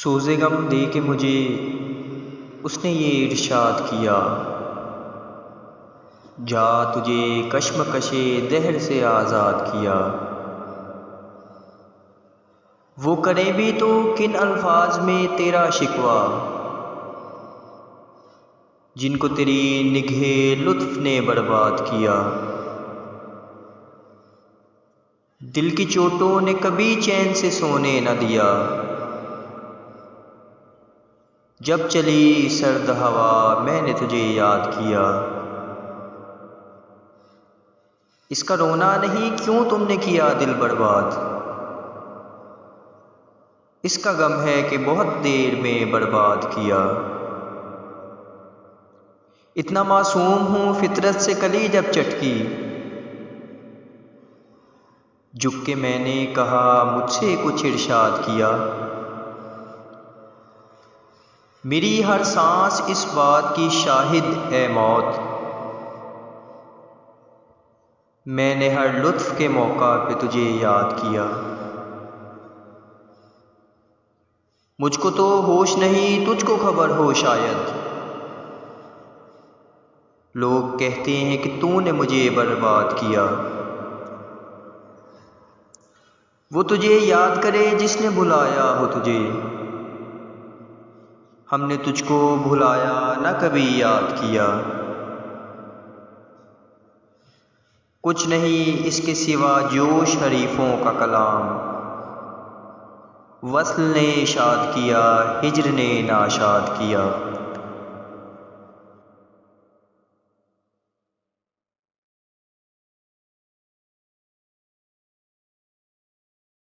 سوز غم دے کے مجھے اس نے یہ ارشاد کیا، جا تجھے کشمکش دہر سے آزاد کیا۔ وہ کرے بھی تو کن الفاظ میں تیرا شکوہ، جن کو تیری نگہ لطف نے برباد کیا۔ دل کی چوٹوں نے کبھی چین سے سونے نہ دیا، جب چلی سرد ہوا میں نے تجھے یاد کیا۔ اس کا رونا نہیں کیوں تم نے کیا دل برباد، اس کا غم ہے کہ بہت دیر میں برباد کیا۔ اتنا معصوم ہوں فطرت سے کلی جب چٹکی، جھک کے میں نے کہا مجھ سے کچھ ارشاد کیا۔ میری ہر سانس اس بات کی شاہد ہے موت، میں نے ہر لطف کے موقع پہ تجھے یاد کیا۔ مجھ کو تو ہوش نہیں تجھ کو خبر ہو شاید، لوگ کہتے ہیں کہ تو نے مجھے برباد کیا۔ وہ تجھے یاد کرے جس نے بھلایا ہو تجھے، ہم نے تجھ کو بھلایا نہ کبھی یاد کیا۔ کچھ نہیں اس کے سوا جوش حریفوں کا کلام، وصل نے شاد کیا ہجر نے ناشاد کیا۔